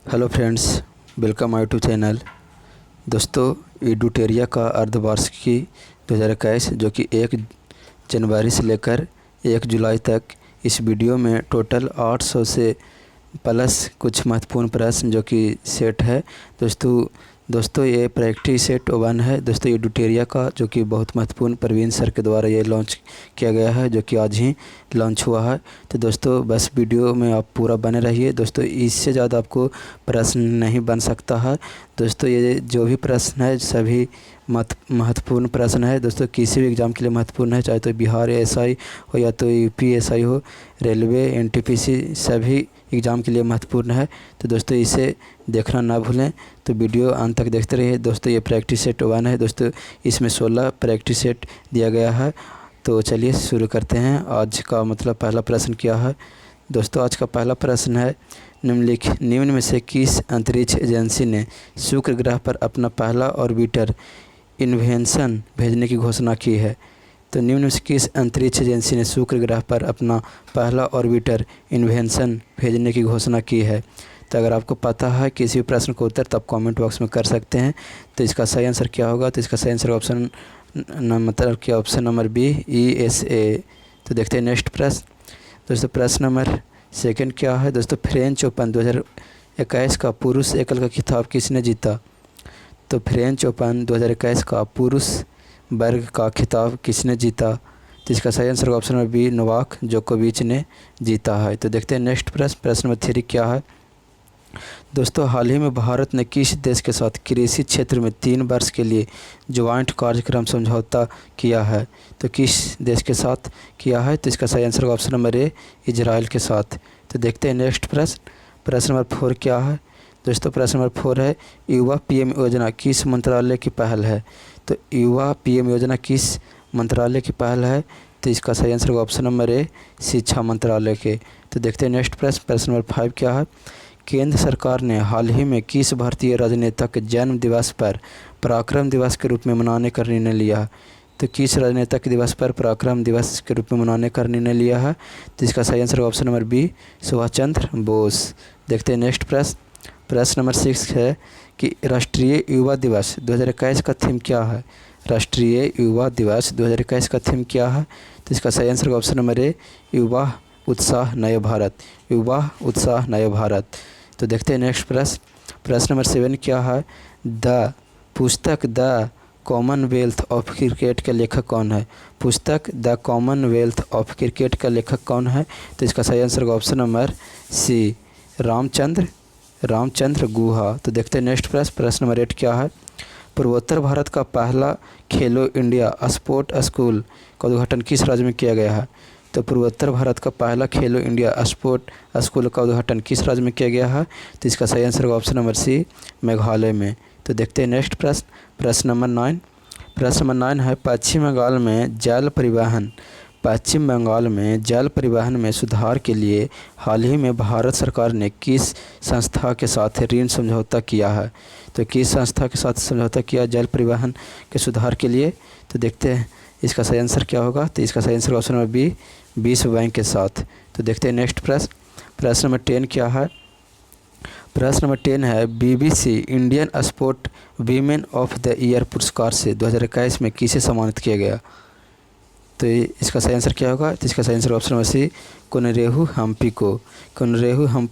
Hello friends, welcome my to channel. दोस्तों, एडुटेरिया का अर्धवार्षिकी 2021 जो कि 1 जनवरी से लेकर 1 जुलाई तक, इस वीडियो में टोटल 800 से प्लस कुछ महत्वपूर्ण प्रश्न जो कि सेट है। दोस्तों ये प्रैक्टिस सेट 1 है। दोस्तों एडुटेरिया का जो कि बहुत महत्वपूर्ण प्रवीण सर के द्वारा ये लॉन्च किया गया है, जो कि आज ही लॉन्च हुआ है। तो दोस्तों बस वीडियो में आप पूरा बने रहिए। दोस्तों इससे ज़्यादा आपको प्रश्न नहीं बन सकता है। दोस्तों ये जो भी प्रश्न है सभी महत्वपूर्ण प्रश्न है। दोस्तों किसी भी एग्ज़ाम के लिए महत्वपूर्ण है, चाहे तो बिहार एसआई हो या तो यूपी एसआई हो, रेलवे, एनटीपीसी, सभी एग्ज़ाम के लिए महत्वपूर्ण है। तो दोस्तों इसे देखना ना भूलें। तो वीडियो अंत तक देखते रहिए। दोस्तों ये प्रैक्टिस सेट 1 है। दोस्तों इसमें 16 प्रैक्टिस सेट दिया गया है। तो चलिए शुरू करते हैं। आज का पहला प्रश्न क्या है। दोस्तों आज का पहला प्रश्न है, निम्न में से किस अंतरिक्ष एजेंसी ने शुक्र ग्रह पर अपना पहला ऑर्बिटर इन्वेंशन भेजने की घोषणा की है। तो निम्न में से किस अंतरिक्ष एजेंसी ने शुक्र ग्रह पर अपना पहला ऑर्बिटर इन्वेंशन भेजने की घोषणा की है। तो अगर आपको पता है किसी भी प्रश्न का उत्तर, तो आप कमेंट बॉक्स में कर सकते हैं। तो इसका सही आंसर क्या होगा। तो इसका सही answer option number B, ESA। तो देखते हैं नेक्स्ट प्रश्न। दोस्तों प्रश्न नंबर 2 क्या है। दोस्तों फ्रेंच ओपन 2021 का पुरुष एकल का खिताब किसने जीता। तो फ्रेंच ओपन 2021 का पुरुष वर्ग का खिताब किसने जीता। तो इसका सही answer option number B, Novak जोकोविच ने जीता है। तो देखते हैं नेक्स्ट प्रश्न नंबर 3 क्या है। दोस्तों हाल ही में भारत ने किस देश के साथ कृषि क्षेत्र में 3 वर्ष के लिए ज्वाइंट कार्यक्रम समझौता किया है। तो किस देश के साथ किया है। तो इसका सही answer option number A, Israel के साथ। तो देखते हैं नेक्स्ट प्रश्न नंबर 4 क्या है। दोस्तों प्रश्न नंबर 4 है, युवा PM योजना किस मंत्रालय की पहल है। तो युवा PM योजना किस मंत्रालय की पहल है। तो इसका सही आंसर ऑप्शन नंबर ए, शिक्षा मंत्रालय के। तो देखते हैं नेक्स्ट प्रश्न नंबर 5 क्या है। केंद्र सरकार ने हाल ही में किस भारतीय राजनेता के जन्म दिवस पर पराक्रम दिवस के रूप में मनाने का निर्णय लिया। तो किस राजनेता के दिवस पर पराक्रम दिवस के रूप में मनाने का निर्णय लिया है। तो इसका सही answer option number B, Subhash Chandra Bose. देखते हैं नेक्स्ट प्रश्न नंबर 6 है कि राष्ट्रीय युवा दिवस 2021 का थीम क्या है। राष्ट्रीय युवा दिवस 2021 का थीम क्या है। तो इसका सही आंसर ऑप्शन नंबर ए, युवा उत्साह नए भारत। युवा उत्साह नए भारत। तो देखते हैं नेक्स्ट प्रश्न नंबर 7 क्या है। पुस्तक द कॉमनवेल्थ ऑफ क्रिकेट का लेखक कौन है। पुस्तक द कॉमनवेल्थ ऑफ क्रिकेट का लेखक कौन है। तो इसका सही answer option number C, Ramachandra Guha. तो देखते हैं नेक्स्ट प्रश्न नंबर 8 क्या है। पूर्वोत्तर भारत का पहला खेलो इंडिया स्पोर्ट स्कूल का उद्घाटन किस राज्य में किया गया है। तो पूर्वोत्तर भारत का पहला खेलो इंडिया स्पोर्ट स्कूल का उद्घाटन किस राज्य में किया गया है। तो इसका सही answer option number C, Meghalaya में। तो देखते हैं नेक्स्ट प्रश्न नंबर 9। प्रश्न नंबर 9 है, पश्चिम बंगाल में जल परिवहन में सुधार के लिए हाल ही में भारत सरकार ने किस संस्था के साथ ऋण समझौता किया है। तो किस संस्था के साथ समझौता किया जल परिवहन के सुधार के लिए। तो देखते हैं इसका सही आंसर क्या होगा। तो इसका सही आंसर ऑप्शन नंबर बी, विश्व बैंक के साथ। तो देखते हैं नेक्स्ट प्रश्न नंबर 10 क्या है। प्रश्न नंबर 10 है, BBC Indian sport women of the year पुरस्कार से 2021 में किसे सम्मानित किया गया। तो इसका सही आंसर क्या होगा। तो इसका सही answer option number C, Koneru Humpy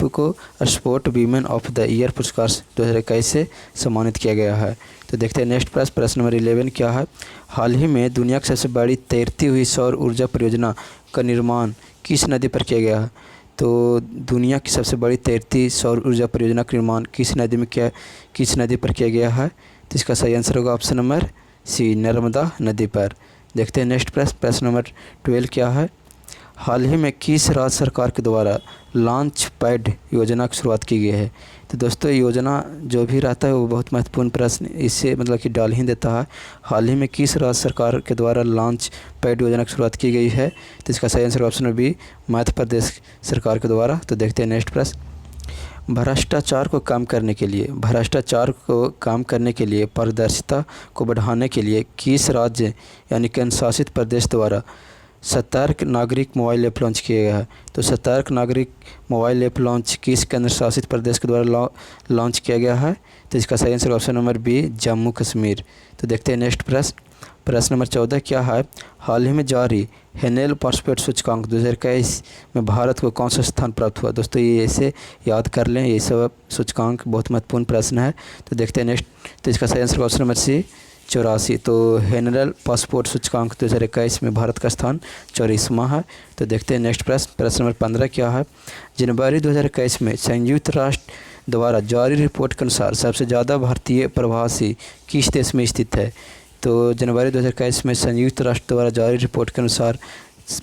को sport women of the year पुरस्कार 2021 से सम्मानित किया गया है। तो देखते हैं नेक्स्ट प्रश्न नंबर 11 क्या है। हाल ही में दुनिया की सबसे बड़ी तैरती हुई सौर ऊर्जा परियोजना का निर्माण किस नदी पर किया गया है। तो दुनिया की सबसे बड़ी तैरती सौर ऊर्जा परियोजना का निर्माण किस नदी पर किया गया है। तो इसका सही आंसर होगा ऑप्शन नंबर सी, नर्मदा नदी पर। देखते हैं नेक्स्ट प्रश्न नंबर 12 क्या है। हाल ही में किस राज्य सरकार के द्वारा लॉन्च पैड योजना की शुरुआत की गई है। तो दोस्तों योजना जो भी रहता है वो बहुत महत्वपूर्ण प्रश्न इससे कि डाल ही देता है। हाल ही में किस राज्य सरकार के द्वारा लॉन्च पैड योजना की शुरुआत की गई है। तो इसका सही answer option number B, Madhya Pradesh सरकार के द्वारा। तो देखते हैं नेक्स्ट प्रश्न। भ्रष्टाचार को कम करने के लिए पारदर्शिता को बढ़ाने के लिए किस राज्य यानी केंद्र शासित प्रदेश द्वारा सतर्क नागरिक मोबाइल ऐप लॉन्च किया गया है। तो सतर्क नागरिक मोबाइल ऐप लॉन्च किस केंद्र शासित प्रदेश के द्वारा लॉन्च किया गया है? तो इसका सही answer option number B, Jammu Kashmir. तो देखते हैं नेक्स्ट प्रश्न नंबर 14 क्या है? हाल ही में जारी हेनेल पासपोर्ट सूचकांक 2021 में भारत को कौन सा स्थान प्राप्त हुआ? दोस्तों ये ऐसे याद कर लें, ये सब सूचकांक बहुत महत्वपूर्ण प्रश्न है। तो देखते हैं नेक्स्ट। तो इसका सही आंसर ऑप्शन नंबर सी, 84। तो हेनरल पासपोर्ट सूचकांक 2021 में भारत का स्थान 84वां है। तो देखते हैं नेक्स्ट प्रश्न नंबर 15 क्या है? जनवरी 2021 में संयुक्त राष्ट्र द्वारा जारी रिपोर्ट के अनुसार सबसे ज़्यादा भारतीय प्रवासी किस देश में स्थित है? तो जनवरी 2021 में संयुक्त राष्ट्र द्वारा जारी रिपोर्ट के अनुसार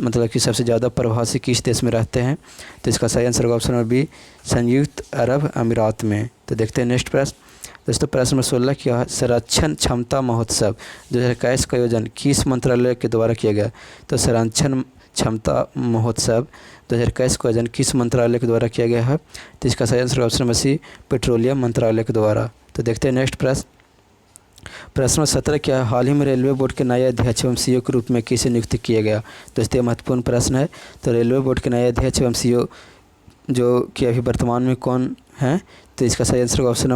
मतलब कि सबसे ज़्यादा प्रवासी किस देश में रहते हैं? तो इसका सही आंसर ऑप्शन नंबर बी, संयुक्त अरब अमीरात में। तो देखते हैं नेक्स्ट प्रश्न। दोस्तों प्रश्न नंबर 16 क्या है? संरक्षण क्षमता महोत्सव 2021 का आयोजन किस मंत्रालय के द्वारा किया गया? तो संरक्षण क्षमता महोत्सव 2021 का आयोजन किस मंत्रालय के द्वारा किया गया है? तो इसका सही answer option number C, petroleum मंत्रालय के द्वारा। तो देखते हैं नेक्स्ट प्रश्न नंबर 17 क्या है? हाल ही में रेलवे बोर्ड के नए अध्यक्ष एवं सीईओ के रूप में किसे नियुक्त किया गया? दोस्तों ये महत्वपूर्ण प्रश्न है। तो रेलवे बोर्ड के नए अध्यक्ष एवं सीईओ जो कि अभी वर्तमान में कौन है? तो इसका सही answer option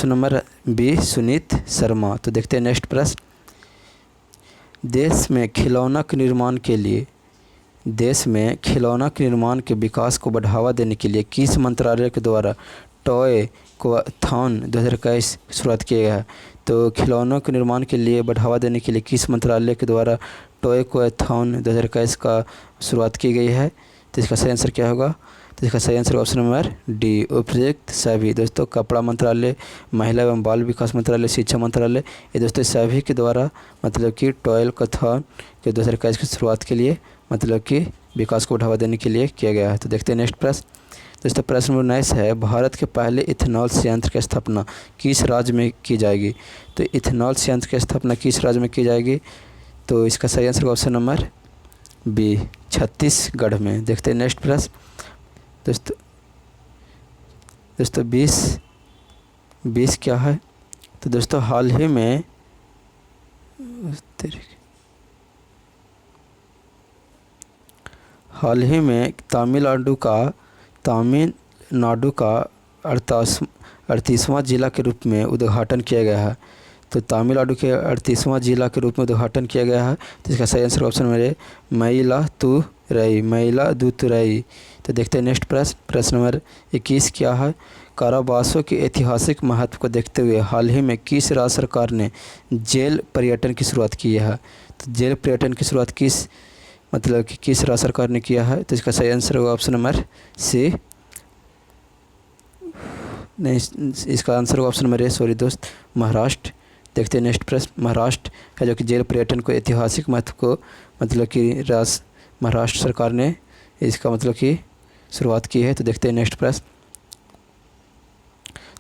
number B, Sunit Sharma. तो देखते हैं नेक्स्ट प्रश्न। देश में खिलौना के निर्माण के विकास को बढ़ावा देने के लिए किस मंत्रालय के द्वारा टॉय क्वाथॉन 2021 शुरुआत किया गया है? तो खिलौनों के निर्माण के लिए बढ़ावा देने के लिए किस मंत्रालय के द्वारा टॉय क्वाथॉन 2021 का शुरुआत की गई है? तो इसका सही आंसर क्या होगा? तो इसका सही आंसर ऑप्शन नंबर डी, उपयुक्त सभी। दोस्तों कपड़ा मंत्रालय, महिला एवं बाल विकास मंत्रालय, शिक्षा मंत्रालय, ये दोस्तों सभी के द्वारा मतलब कि टॉय क्वाथॉन के 2021 की शुरुआत के लिए मतलब कि विकास को बढ़ावा देने के लिए किया गया है। तो देखते हैं नेक्स्ट प्रश्न। दोस्तों प्रश्न नंबर 19 है, भारत के पहले इथेनॉल संयंत्र की स्थापना किस राज्य में की जाएगी? तो इथेनॉल संयंत्र की स्थापना किस राज्य में की जाएगी? तो इसका सही answer option number B, Chhattisgarh में। देखते हैं नेक्स्ट प्रश्न। दोस्तों 20 क्या है? तो दोस्तों हाल ही में तमिलनाडु का 38वां जिला के रूप में उद्घाटन किया गया है। तो तमिलनाडु के 38वां जिला के रूप में उद्घाटन किया गया है। तो इसका सही answer option number A, Mayiladuthurai. तो देखते हैं नेक्स्ट प्रश्न नंबर 21 क्या है? कारावासों के ऐतिहासिक महत्व को देखते हुए हाल ही में किस राज्य सरकार ने जेल पर्यटन की शुरुआत की है? तो जेल पर्यटन की शुरुआत किस राज्य सरकार ने किया है? तो इसका सही आंसर होगा ऑप्शन नंबर सी, नहीं इसका आंसर होगा ऑप्शन नंबर ए, सॉरी दोस्त, महाराष्ट्र। देखते हैं नेक्स्ट प्रश्न। महाराष्ट्र है जो कि जेल पर्यटन को ऐतिहासिक महत्व को मतलब कि महाराष्ट्र सरकार ने इसका मतलब कि शुरुआत की है। तो देखते हैं नेक्स्ट प्रश्न।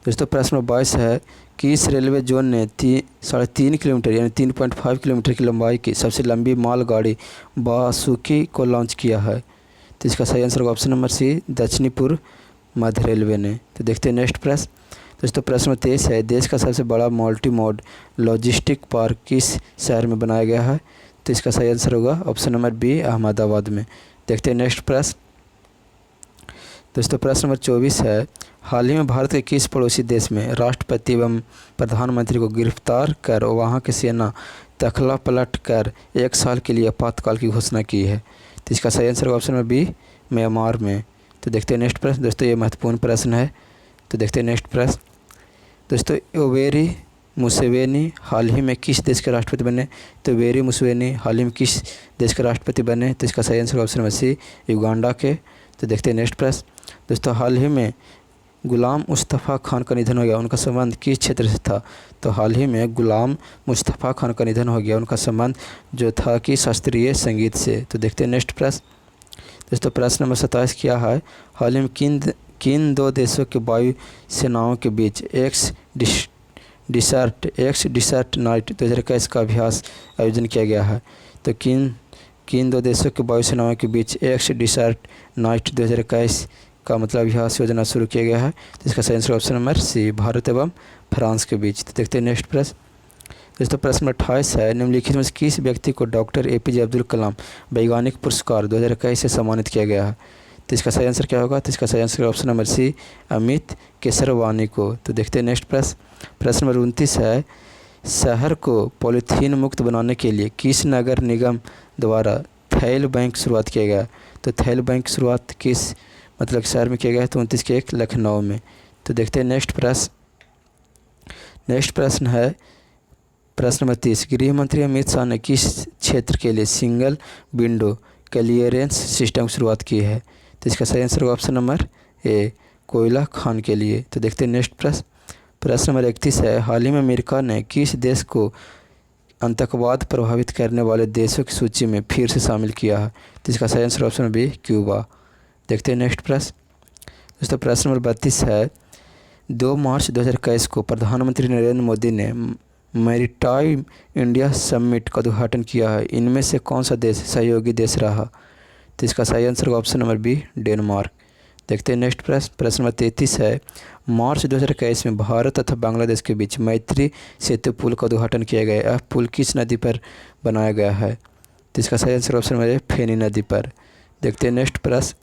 दोस्तों प्रश्न नंबर 22 है, किस रेलवे जोन ने 3.5 किलोमीटर यानी 3.5 किलोमीटर की लंबाई की सबसे लंबी मालगाड़ी वासुकी को लॉन्च किया है? तो इसका सही आंसर होगा ऑप्शन नंबर सी, दक्षिणी पूर्व मध्य रेलवे ने। तो देखते हैं नेक्स्ट प्रश्न। दोस्तों प्रश्न नंबर 23 है, देश का सबसे बड़ा मल्टी मोड लॉजिस्टिक पार्क किस शहर में बनाया गया है? तो इसका सही आंसर होगा ऑप्शन नंबर बी, अहमदाबाद में। देखते हैं नेक्स्ट प्रश्न। दोस्तों प्रश्न नंबर 24 है, हाल ही में भारत के किस पड़ोसी देश में राष्ट्रपति एवं प्रधानमंत्री को गिरफ्तार कर वहां की सेना तखला पलट कर 1 साल के लिए आपातकाल की घोषणा की है? तो इसका सही answer option number B, Myanmar में। तो देखते हैं नेक्स्ट प्रश्न। दोस्तों ये महत्वपूर्ण प्रश्न है। तो देखते हैं नेक्स्ट प्रश्न। दोस्तों योवेरी मुसेवेनी हाल ही में किस देश के राष्ट्रपति बने? तो योवेरी मुसेवेनी हाल ही में किस देश के राष्ट्रपति बने? तो इसका सही answer option number C, Uganda के। तो देखते हैं नेक्स्ट प्रश्न। दोस्तों हाल ही में गुलाम मुस्तफ़ा खान का निधन हो गया, उनका संबंध किस क्षेत्र से था? तो हाल ही में गुलाम मुस्तफ़ा खान का निधन हो गया, उनका संबंध जो था कि शास्त्रीय संगीत से। तो देखते हैं नेक्स्ट प्रश्न। दोस्तों प्रश्न नंबर 27 क्या है, हाल ही में किन दो देशों के वायु सेनाओं के बीच एक्स डिसर्ट नाइट 2021 का अभ्यास आयोजन किया गया है? तो किन दो देशों के वायु सेनाओं के बीच एक्स डिसर्ट नाइट 2021 का मतलब अभ्यास योजना शुरू किया गया है? तो इसका सही answer option number C, Bharat एवं फ्रांस के बीच। तो देखते हैं नेक्स्ट प्रश्न। दोस्तों प्रश्न नंबर 28 है, निम्नलिखित में से किस व्यक्ति को डॉक्टर APJ अब्दुल कलाम वैज्ञानिक पुरस्कार 2021 से सम्मानित किया गया है? तो इसका सही आंसर क्या होगा? तो इसका सही answer option number C, Amit Kesarwani को। तो देखते हैं नेक्स्ट प्रश्न नंबर 29 है, शहर को पॉलीथीन मुक्त बनाने के लिए किस नगर निगम द्वारा थैल बैंक शुरुआत किया गया? तो थैल बैंक की शुरुआत किस मतलब शहर में किया गया है? तो 29 के 1 लखनऊ में। तो देखते हैं नेक्स्ट प्रश्न है प्रश्न नंबर 30, गृह मंत्री अमित शाह ने किस क्षेत्र के लिए सिंगल विंडो क्लियरेंस सिस्टम की शुरुआत की है? तो इसका सही आंसर ऑप्शन नंबर ए, कोयला खान के लिए। तो देखते हैं नेक्स्ट प्रश्न नंबर 31 है, हाल ही में अमेरिका ने किस देश को आतंकवाद प्रभावित करने वाले देशों की सूची में फिर से शामिल किया है? तो इसका सही आंसर ऑप्शन बी, क्यूबा। देखते हैं नेक्स्ट दोस्तों प्रश्न नंबर 32 है, 2 मार्च 2021 को प्रधानमंत्री नरेंद्र मोदी ने मैरीटाइम इंडिया समिट का उद्घाटन किया है, इनमें से कौन सा देश सहयोगी देश रहा? तो इसका सही answer option number B, Denmark. देखते हैं नेक्स्ट प्रश्न नंबर 33 है, मार्च 2021 में भारत तथा बांग्लादेश के बीच मैत्री सेतु पुल का उद्घाटन किया गया। यह पुल किस नदी पर बनाया गया है? तो इसका सही आंसर ऑप्शन नंबर ए, फेनी नदी पर। देखते हैं नेक्स्ट प्रश्न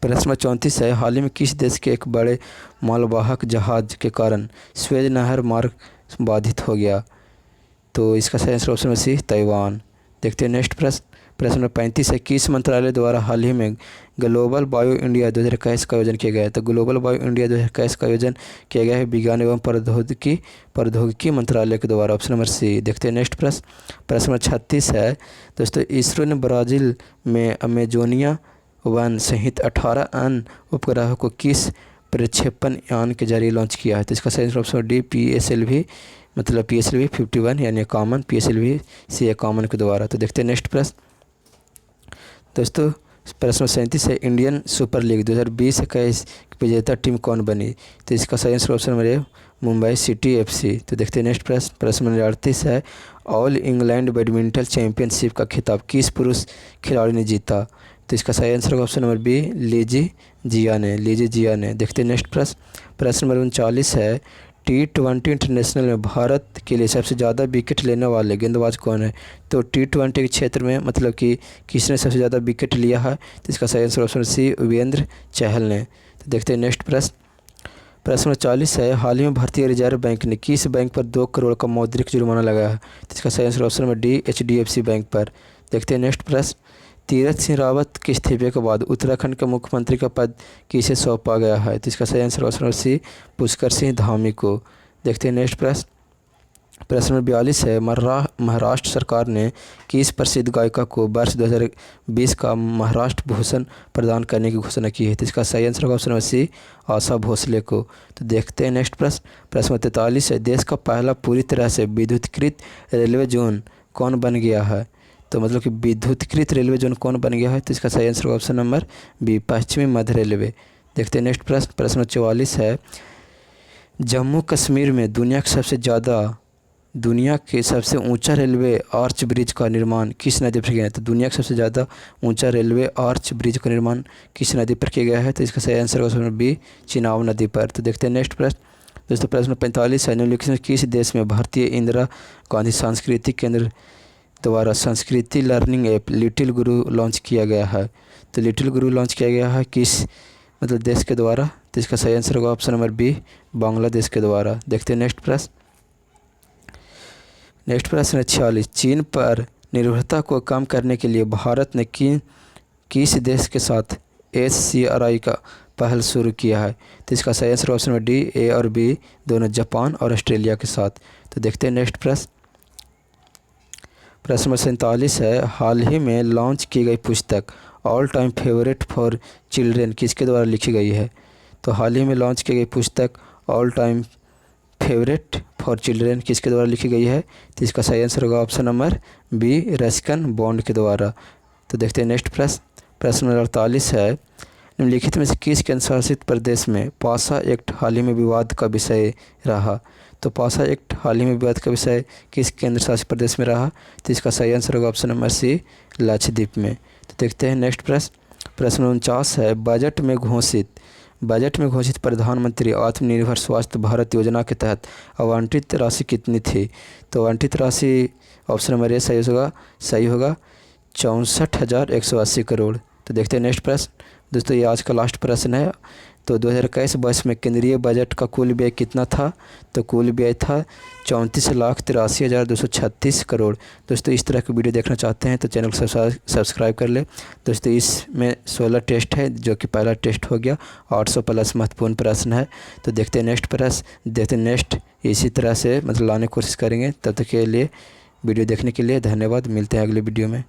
नंबर 34 है, हाल ही में किस देश के एक बड़े मालवाहक जहाज के कारण स्वेज नहर मार्ग बाधित हो गया? तो इसका सही answer option number C, Taiwan. देखते हैं नेक्स्ट प्रश्न नंबर 35 है, किस मंत्रालय द्वारा हाल ही में ग्लोबल बायो इंडिया 2021 का आयोजन किया गया है? तो ग्लोबल बायो इंडिया 2021 का आयोजन किया गया है विज्ञान एवं प्रौद्योगिकी मंत्रालय के द्वारा, ऑप्शन नंबर सी। देखते हैं नेक्स्ट प्रश्न नंबर 36 है, दोस्तों इसरो ने ब्राज़ील में अमेजोनिया 1 सहित 18 अन्य उपग्रहों को किस प्रक्षेपण यान के जरिए लॉन्च किया है? तो इसका सही ऑप्शन डी, PSLV मतलब PSLV 51 यानी कॉमन PSLV C कॉमन के द्वारा। तो देखते हैं नेक्स्ट दोस्तों प्रश्न 37 है, इंडियन सुपर लीग 2020-21 की विजेता टीम कौन बनी? तो इसका सही answer option number A, Mumbai city FC। तो देखते हैं नेक्स्ट प्रश्न नंबर 38 है, ऑल इंग्लैंड बैडमिंटन चैंपियनशिप का खिताब किस पुरुष खिलाड़ी ने जीता? तो इसका सही आंसर ऑप्शन नंबर बी, लीजी जिया ने। देखते हैं नेक्स्ट प्रश्न नंबर 39 है, T20 इंटरनेशनल में भारत के लिए सबसे ज़्यादा विकेट लेने वाले गेंदबाज कौन है? तो T20 के क्षेत्र में मतलब कि किसने सबसे ज़्यादा विकेट लिया है? तो इसका सही आंसर ऑप्शन सी, युजवेंद्र चहल ने। तो देखते हैं नेक्स्ट प्रश्न नंबर 40 है, हाल ही में भारतीय रिजर्व बैंक ने किस बैंक पर 2 करोड़ का मौद्रिक जुर्माना लगाया है? तो इसका सही answer option number D, HDFC bank पर। देखते हैं नेक्स्ट तीरथ सिंह रावत के इस्तीफे के बाद उत्तराखंड के मुख्यमंत्री का पद किसे सौंपा गया है? तो इसका सही answer option C, Pushkar Singh Dhami को। देखते हैं नेक्स्ट प्रश्न नंबर 42 है, महाराष्ट्र सरकार ने किस प्रसिद्ध गायिका को वर्ष 2020 का महाराष्ट्र भूषण प्रदान करने की घोषणा की है? तो इसका सही आंसर ऑप्शन नंबर सी, आशा भोसले को। तो देखते हैं नेक्स्ट प्रश्न नंबर 43 है, देश का पहला पूरी तरह से विद्युतीकृत रेलवे जोन कौन बन गया है? तो मतलब कि विद्युतीकृत रेलवे जोन कौन बन गया है? तो इसका सही आंसर ऑप्शन नंबर बी, पश्चिमी मध्य रेलवे। देखते हैं नेक्स्ट प्रश्न नंबर 44 है, जम्मू कश्मीर में दुनिया के सबसे ऊंचा रेलवे आर्च ब्रिज का निर्माण किस नदी पर किया गया है? तो दुनिया का सबसे ज़्यादा ऊंचा रेलवे आर्च ब्रिज का निर्माण किस नदी पर किया गया है? तो इसका सही answer option number B, Chenab नदी पर। तो देखते हैं नेक्स्ट दोस्तों प्रश्न 45 है, निम्नलिखित में किस देश में भारतीय इंदिरा गांधी सांस्कृतिक केंद्र द्वारा संस्कृति लर्निंग ऐप लिटिल गुरु लॉन्च किया गया है? तो लिटिल गुरु लॉन्च किया गया है किस मतलब देश के द्वारा? तो इसका सही आंसर होगा ऑप्शन नंबर बी, बांग्लादेश के द्वारा। देखते हैं नेक्स्ट प्रश्न 46, चीन पर निर्भरता को कम करने के लिए भारत ने किस देश के साथ SCRI का पहल शुरू किया है? तो इसका सही answer option number D, A और B दोनों, जापान और ऑस्ट्रेलिया के साथ। तो देखते हैं नेक्स्ट प्रश्न नंबर 47 है, हाल ही में लॉन्च की गई पुस्तक all time favourite for children किसके द्वारा लिखी गई है? तो हाल ही में लॉन्च की गई पुस्तक all time favourite for children किसके द्वारा लिखी गई है? तो इसका सही आंसर होगा option number B, Ruskin Bond के द्वारा। तो देखते हैं नेक्स्ट प्रश्न नंबर 48 है, निम्नलिखित में से किस केंद्र शासित प्रदेश में पासा एक्ट हाल ही में विवाद का विषय रहा? तो पासा एक्ट हाल ही में विवाद का विषय किस केंद्र शासित प्रदेश में रहा? तो इसका सही आंसर होगा ऑप्शन नंबर सी, लक्षद्वीप में। तो देखते हैं नेक्स्ट प्रश्न 49 है, बजट में घोषित बजट में घोषित प्रधानमंत्री आत्मनिर्भर स्वास्थ्य भारत योजना के तहत आवंटित राशि कितनी थी? तो आवंटित राशि ऑप्शन नंबर ए सही होगा 64,180 करोड़। तो देखते हैं नेक्स्ट प्रश्न। दोस्तों ये आज का लास्ट प्रश्न है। तो 2021-22 में केंद्रीय बजट का कुल व्यय कितना था? तो कुल व्यय था 34,83,236 करोड़। दोस्तों इस तरह की वीडियो देखना चाहते हैं तो चैनल को सब्सक्राइब कर ले। दोस्तों इसमें 16 टेस्ट है, जो कि पहला टेस्ट हो गया। 800 प्लस महत्वपूर्ण प्रश्न है। तो देखते हैं नेक्स्ट प्रश्न, देखते हैं नेक्स्ट इसी तरह से मतलब लाने की कोशिश करेंगे। तब तक के लिए वीडियो देखने के लिए धन्यवाद। मिलते हैं अगले वीडियो में।